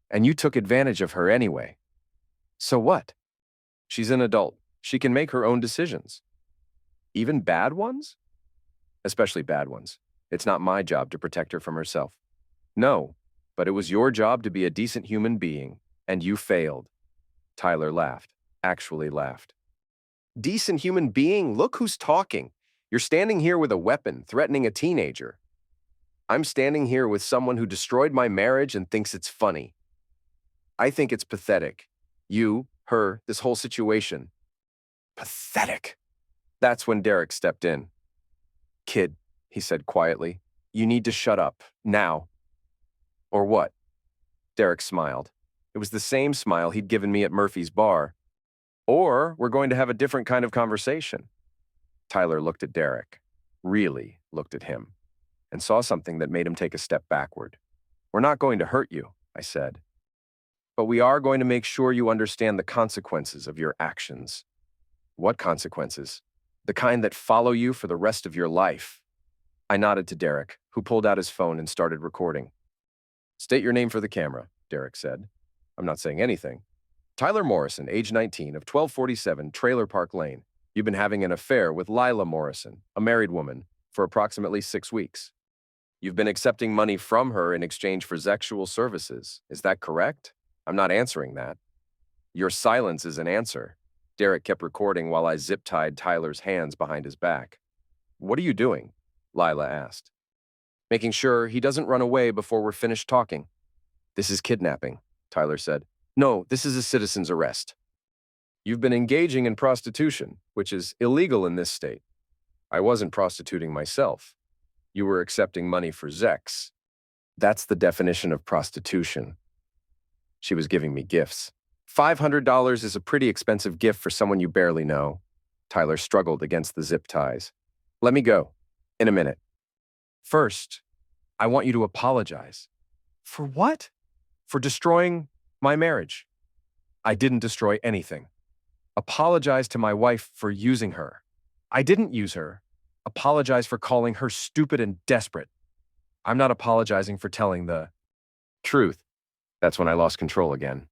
And you took advantage of her anyway. So what? She's an adult. She can make her own decisions. Even bad ones? Especially bad ones. It's not my job to protect her from herself. No, but it was your job to be a decent human being, and you failed. Tyler laughed, actually laughed. Decent human being? Look who's talking. You're standing here with a weapon, threatening a teenager. I'm standing here with someone who destroyed my marriage and thinks it's funny. I think it's pathetic. You, her, this whole situation. Pathetic. That's when Derek stepped in. Kid, he said quietly, you need to shut up, now. Or what? Derek smiled. It was the same smile he'd given me at Murphy's bar. Or we're going to have a different kind of conversation. Tyler looked at Derek, really looked at him, and saw something that made him take a step backward. We're not going to hurt you, I said. But we are going to make sure you understand the consequences of your actions. What consequences? The kind that follow you for the rest of your life. I nodded to Derek, who pulled out his phone and started recording. State your name for the camera, Derek said. I'm not saying anything. Tyler Morrison, age 19, of 1247 Trailer Park Lane. You've been having an affair with Lila Morrison, a married woman, for approximately 6 weeks. You've been accepting money from her in exchange for sexual services. Is that correct? I'm not answering that. Your silence is an answer. Derek kept recording while I zip-tied Tyler's hands behind his back. What are you doing? Lila asked. Making sure he doesn't run away before we're finished talking. This is kidnapping, Tyler said. No, this is a citizen's arrest. You've been engaging in prostitution, which is illegal in this state. I wasn't prostituting myself. You were accepting money for sex. That's the definition of prostitution. She was giving me gifts. $500 is a pretty expensive gift for someone you barely know. Tyler struggled against the zip ties. Let me go. In a minute. First, I want you to apologize. For what? For destroying my marriage. I didn't destroy anything. Apologize to my wife for using her. I didn't use her. Apologize for calling her stupid and desperate. I'm not apologizing for telling the truth. That's when I lost control again.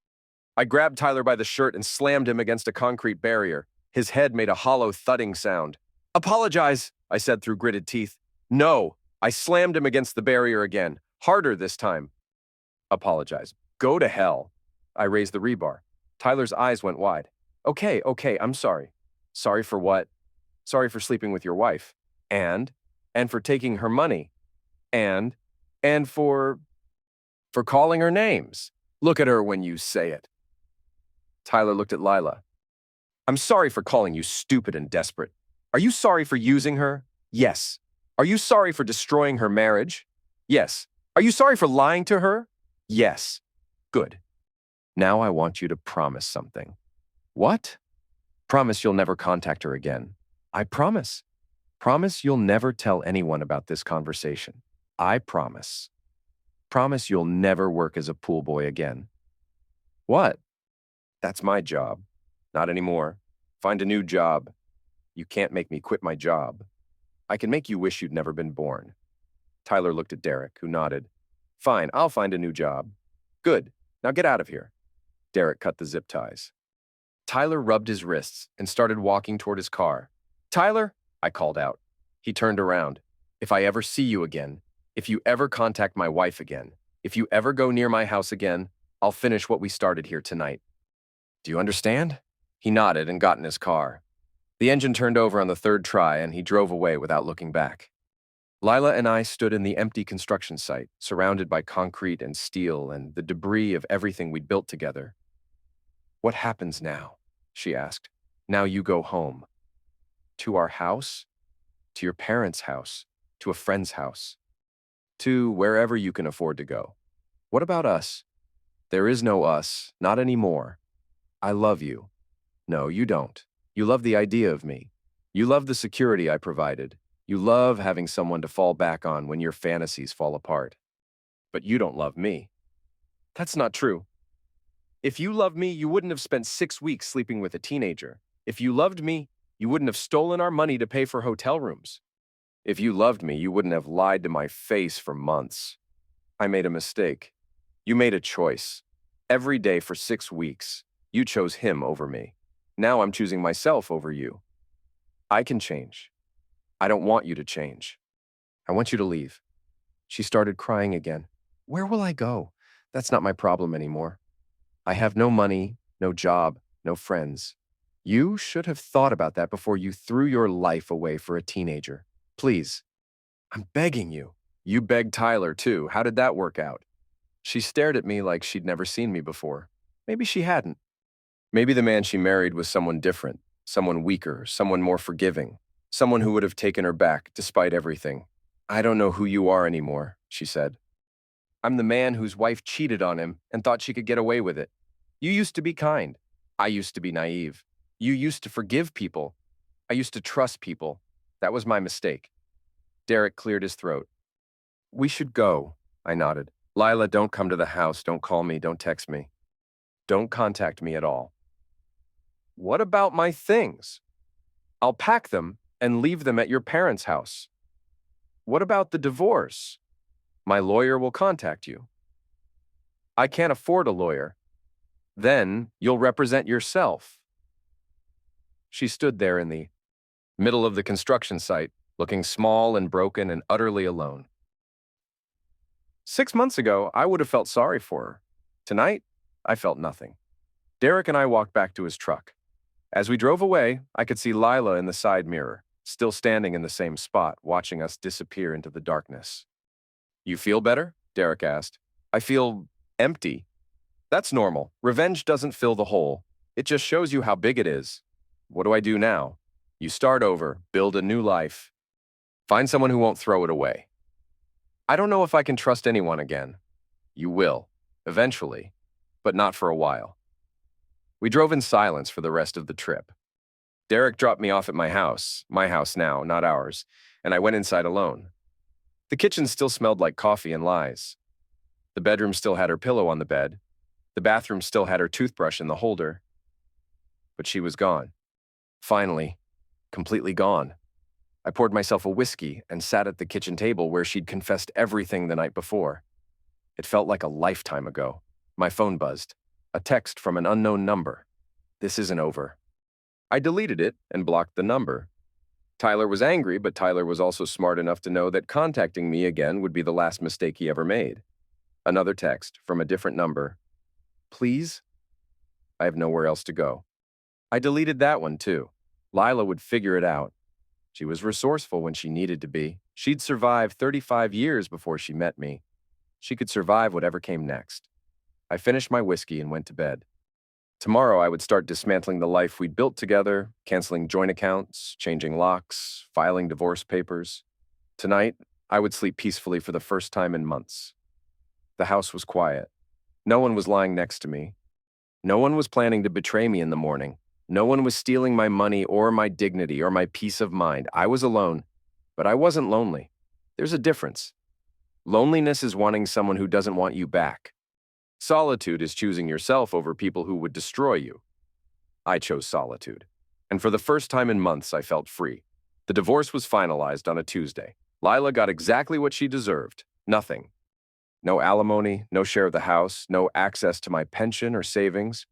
I grabbed Tyler by the shirt and slammed him against a concrete barrier. His head made a hollow thudding sound. Apologize, I said through gritted teeth. No, I slammed him against the barrier again, harder this time. Apologize. Go to hell. I raised the rebar. Tyler's eyes went wide. Okay, I'm sorry. Sorry for what? Sorry for sleeping with your wife. And for taking her money. And for calling her names. Look at her when you say it. Tyler looked at Lila. I'm sorry for calling you stupid and desperate. Are you sorry for using her? Yes. Are you sorry for destroying her marriage? Yes. Are you sorry for lying to her? Yes. Good. Now I want you to promise something. What? Promise you'll never contact her again. I promise. Promise you'll never tell anyone about this conversation. I promise. Promise you'll never work as a pool boy again. What? That's my job. Not anymore. Find a new job. You can't make me quit my job. I can make you wish you'd never been born. Tyler looked at Derek, who nodded. Fine, I'll find a new job. Good. Now get out of here. Derek cut the zip ties. Tyler rubbed his wrists and started walking toward his car. Tyler, I called out. He turned around. If I ever see you again, if you ever contact my wife again, if you ever go near my house again, I'll finish what we started here tonight. Do you understand? He nodded and got in his car. The engine turned over on the third try and he drove away without looking back. Lila and I stood in the empty construction site, surrounded by concrete and steel and the debris of everything we'd built together. What happens now? She asked. Now you go home. To our house? To your parents' house? To a friend's house? To wherever you can afford to go. What about us? There is no us, not anymore. I love you. No, you don't. You love the idea of me. You love the security I provided. You love having someone to fall back on when your fantasies fall apart. But you don't love me. That's not true. If you loved me, you wouldn't have spent 6 weeks sleeping with a teenager. If you loved me, you wouldn't have stolen our money to pay for hotel rooms. If you loved me, you wouldn't have lied to my face for months. I made a mistake. You made a choice. Every day for 6 weeks, you chose him over me. Now I'm choosing myself over you. I can change. I don't want you to change. I want you to leave. She started crying again. Where will I go? That's not my problem anymore. I have no money, no job, no friends. You should have thought about that before you threw your life away for a teenager. Please. I'm begging you. You begged Tyler, too. How did that work out? She stared at me like she'd never seen me before. Maybe she hadn't. Maybe the man she married was someone different, someone weaker, someone more forgiving, someone who would have taken her back despite everything. I don't know who you are anymore, she said. I'm the man whose wife cheated on him and thought she could get away with it. You used to be kind. I used to be naive. You used to forgive people. I used to trust people. That was my mistake. Derek cleared his throat. We should go, I nodded. Lila, don't come to the house. Don't call me. Don't text me. Don't contact me at all. What about my things? I'll pack them and leave them at your parents' house. What about the divorce? My lawyer will contact you. I can't afford a lawyer. Then you'll represent yourself. She stood there in the middle of the construction site, looking small and broken and utterly alone. 6 months ago, I would have felt sorry for her. Tonight, I felt nothing. Derek and I walked back to his truck. As we drove away, I could see Lila in the side mirror, still standing in the same spot, watching us disappear into the darkness. You feel better? Derek asked. I feel empty. That's normal. Revenge doesn't fill the hole. It just shows you how big it is. What do I do now? You start over, build a new life. Find someone who won't throw it away. I don't know if I can trust anyone again. You will, eventually, but not for a while. We drove in silence for the rest of the trip. Derek dropped me off at my house now, not ours, and I went inside alone. The kitchen still smelled like coffee and lies. The bedroom still had her pillow on the bed. The bathroom still had her toothbrush in the holder. But she was gone. Finally, completely gone. I poured myself a whiskey and sat at the kitchen table where she'd confessed everything the night before. It felt like a lifetime ago. My phone buzzed. A text from an unknown number. This isn't over. I deleted it and blocked the number. Tyler was angry, but Tyler was also smart enough to know that contacting me again would be the last mistake he ever made. Another text from a different number. Please? I have nowhere else to go. I deleted that one too. Lila would figure it out. She was resourceful when she needed to be. She'd survived 35 years before she met me. She could survive whatever came next. I finished my whiskey and went to bed. Tomorrow I would start dismantling the life we'd built together, canceling joint accounts, changing locks, filing divorce papers. Tonight, I would sleep peacefully for the first time in months. The house was quiet. No one was lying next to me. No one was planning to betray me in the morning. No one was stealing my money or my dignity or my peace of mind. I was alone, but I wasn't lonely. There's a difference. Loneliness is wanting someone who doesn't want you back. Solitude is choosing yourself over people who would destroy you. I chose solitude. And for the first time in months, I felt free. The divorce was finalized on a Tuesday. Lila got exactly what she deserved. Nothing. No alimony, no share of the house, no access to my pension or savings.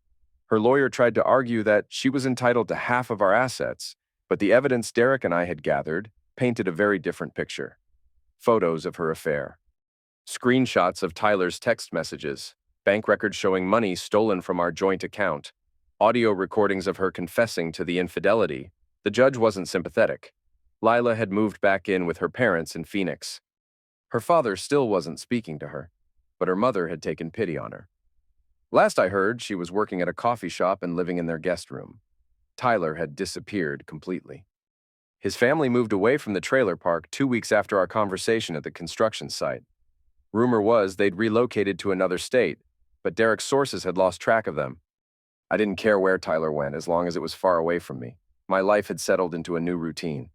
Her lawyer tried to argue that she was entitled to half of our assets, but the evidence Derek and I had gathered painted a very different picture. Photos of her affair. Screenshots of Tyler's text messages. Bank records showing money stolen from our joint account. Audio recordings of her confessing to the infidelity. The judge wasn't sympathetic. Lila had moved back in with her parents in Phoenix. Her father still wasn't speaking to her, but her mother had taken pity on her. Last I heard, she was working at a coffee shop and living in their guest room. Tyler had disappeared completely. His family moved away from the trailer park 2 weeks after our conversation at the construction site. Rumor was they'd relocated to another state, but Derek's sources had lost track of them. I didn't care where Tyler went as long as it was far away from me. My life had settled into a new routine.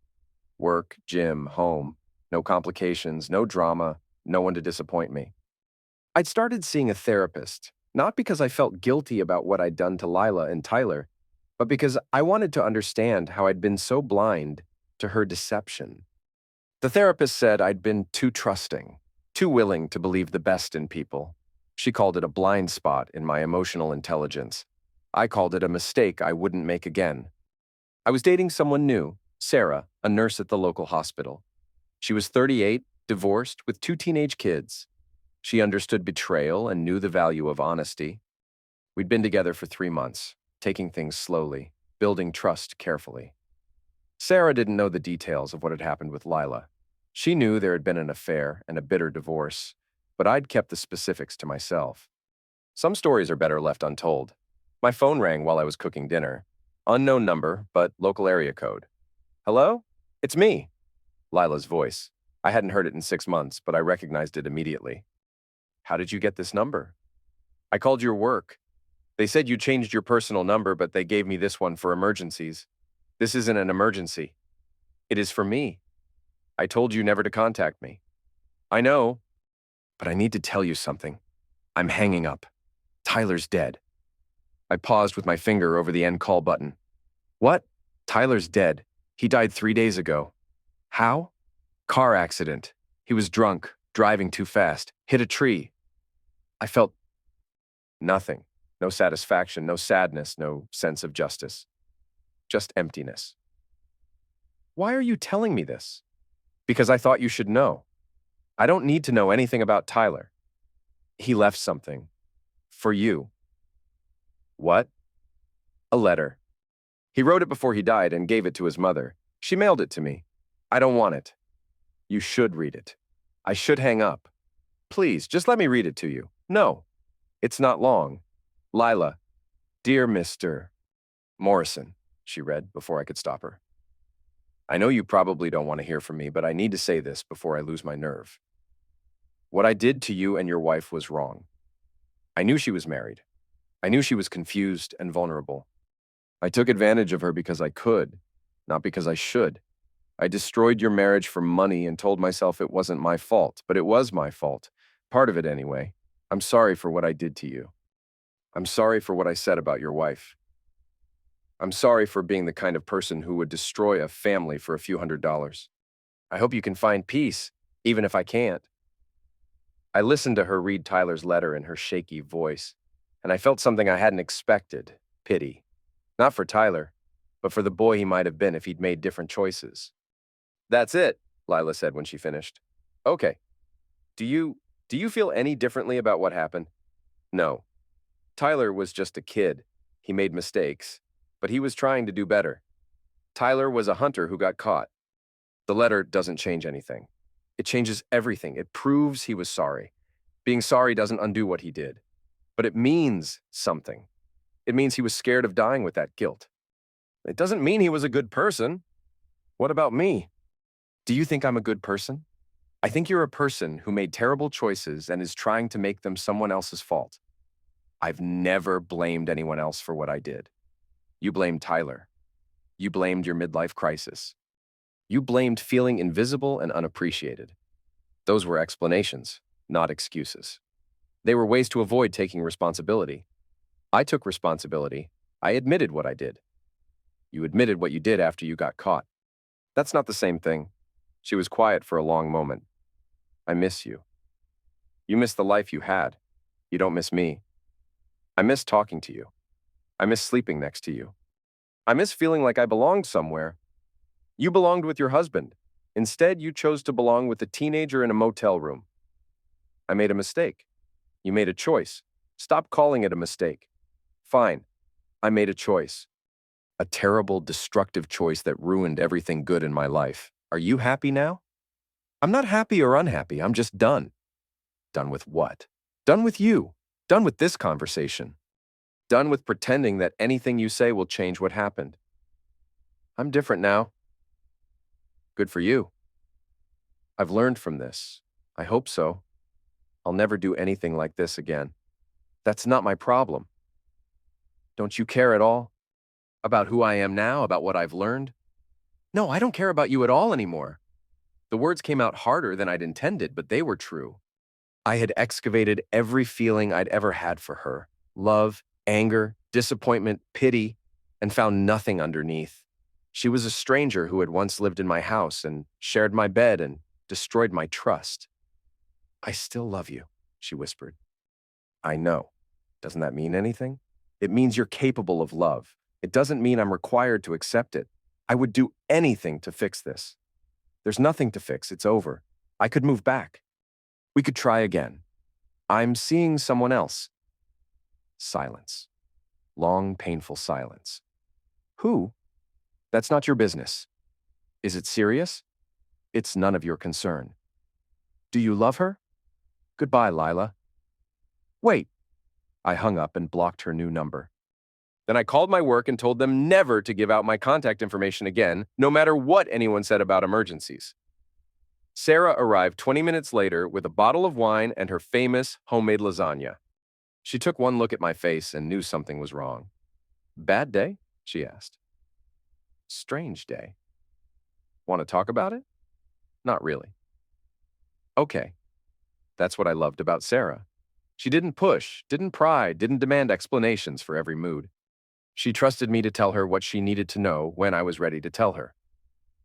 Work, gym, home. No complications, no drama, no one to disappoint me. I'd started seeing a therapist, not because I felt guilty about what I'd done to Lila and Tyler, but because I wanted to understand how I'd been so blind to her deception. The therapist said I'd been too trusting, too willing to believe the best in people. She called it a blind spot in my emotional intelligence. I called it a mistake I wouldn't make again. I was dating someone new, Sarah, a nurse at the local hospital. She was 38, divorced, with 2 teenage kids. She understood betrayal and knew the value of honesty. We'd been together for 3 months, taking things slowly, building trust carefully. Sarah didn't know the details of what had happened with Lila. She knew there had been an affair and a bitter divorce, but I'd kept the specifics to myself. Some stories are better left untold. My phone rang while I was cooking dinner. Unknown number, but local area code. Hello? It's me. Lila's voice. I hadn't heard it in 6 months, but I recognized it immediately. How did you get this number? I called your work. They said you changed your personal number, but they gave me this one for emergencies. This isn't an emergency. It is for me. I told you never to contact me. I know, but I need to tell you something. I'm hanging up. Tyler's dead. I paused with my finger over the end call button. What? Tyler's dead. He died 3 days ago. How? Car accident. He was drunk, driving too fast, hit a tree. I felt nothing. No satisfaction, no sadness, no sense of justice. Just emptiness. Why are you telling me this? Because I thought you should know. I don't need to know anything about Tyler. He left something. For you. What? A letter. He wrote it before he died and gave it to his mother. She mailed it to me. I don't want it. You should read it. I should hang up. Please, just let me read it to you. No. It's not long. Lila. Dear Mr. Morrison, she read before I could stop her. I know you probably don't want to hear from me, but I need to say this before I lose my nerve. What I did to you and your wife was wrong. I knew she was married. I knew she was confused and vulnerable. I took advantage of her because I could, not because I should. I destroyed your marriage for money and told myself it wasn't my fault, but it was my fault. Part of it anyway. I'm sorry for what I did to you. I'm sorry for what I said about your wife. I'm sorry for being the kind of person who would destroy a family for a few $100s. I hope you can find peace, even if I can't. I listened to her read Tyler's letter in her shaky voice, and I felt something I hadn't expected, pity. Not for Tyler, but for the boy he might have been if he'd made different choices. That's it, Lila said when she finished. Okay. Do you feel any differently about what happened? No. Tyler was just a kid. He made mistakes, but he was trying to do better. Tyler was a hunter who got caught. The letter doesn't change anything. It changes everything. It proves he was sorry. Being sorry doesn't undo what he did, but it means something. It means he was scared of dying with that guilt. It doesn't mean he was a good person. What about me? Do you think I'm a good person? I think you're a person who made terrible choices and is trying to make them someone else's fault. I've never blamed anyone else for what I did. You blamed Tyler. You blamed your midlife crisis. You blamed feeling invisible and unappreciated. Those were explanations, not excuses. They were ways to avoid taking responsibility. I took responsibility. I admitted what I did. You admitted what you did after you got caught. That's not the same thing. She was quiet for a long moment. I miss you. You miss the life you had. You don't miss me. I miss talking to you. I miss sleeping next to you. I miss feeling like I belonged somewhere. You belonged with your husband. Instead, you chose to belong with a teenager in a motel room. I made a mistake. You made a choice. Stop calling it a mistake. Fine. I made a choice. A terrible, destructive choice that ruined everything good in my life. Are you happy now? I'm not happy or unhappy. I'm just done. Done with what? Done with you. Done with this conversation. Done with pretending that anything you say will change what happened. I'm different now. Good for you. I've learned from this. I hope so. I'll never do anything like this again. That's not my problem. Don't you care at all? About who I am now, about what I've learned? No, I don't care about you at all anymore. The words came out harder than I'd intended, but they were true. I had excavated every feeling I'd ever had for her. Love, anger, disappointment, pity, and found nothing underneath. She was a stranger who had once lived in my house and shared my bed and destroyed my trust. I still love you, she whispered. I know. Doesn't that mean anything? It means you're capable of love. It doesn't mean I'm required to accept it. I would do anything to fix this. There's nothing to fix. It's over. I could move back. We could try again. I'm seeing someone else. Silence. Long, painful silence. Who? That's not your business. Is it serious? It's none of your concern. Do you love her? Goodbye, Lila. Wait. I hung up and blocked her new number. Then I called my work and told them never to give out my contact information again, no matter what anyone said about emergencies. Sarah arrived 20 minutes later with a bottle of wine and her famous homemade lasagna. She took one look at my face and knew something was wrong. Bad day? She asked. Strange day. Want to talk about it? Not really. Okay. That's what I loved about Sarah. She didn't push, didn't pry, didn't demand explanations for every mood. She trusted me to tell her what she needed to know when I was ready to tell her.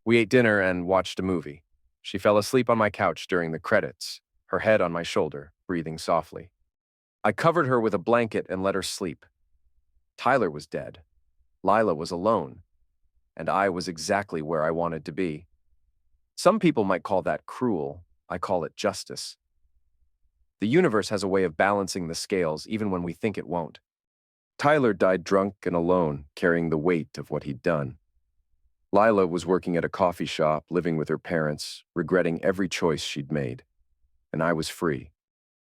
We ate dinner and watched a movie. She fell asleep on my couch during the credits, her head on my shoulder, breathing softly. I covered her with a blanket and let her sleep. Tyler was dead. Lila was alone. And I was exactly where I wanted to be. Some people might call that cruel. I call it justice. The universe has a way of balancing the scales even when we think it won't. Tyler died drunk and alone, carrying the weight of what he'd done. Lila was working at a coffee shop, living with her parents, regretting every choice she'd made. And I was free.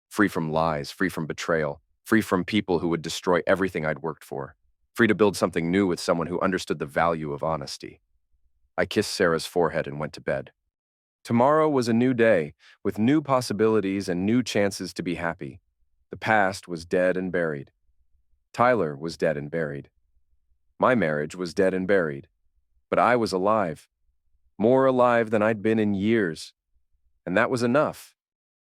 Free from lies, free from betrayal, free from people who would destroy everything I'd worked for, free to build something new with someone who understood the value of honesty. I kissed Sarah's forehead and went to bed. Tomorrow was a new day, with new possibilities and new chances to be happy. The past was dead and buried. Tyler was dead and buried. My marriage was dead and buried. But I was alive. More alive than I'd been in years. And that was enough.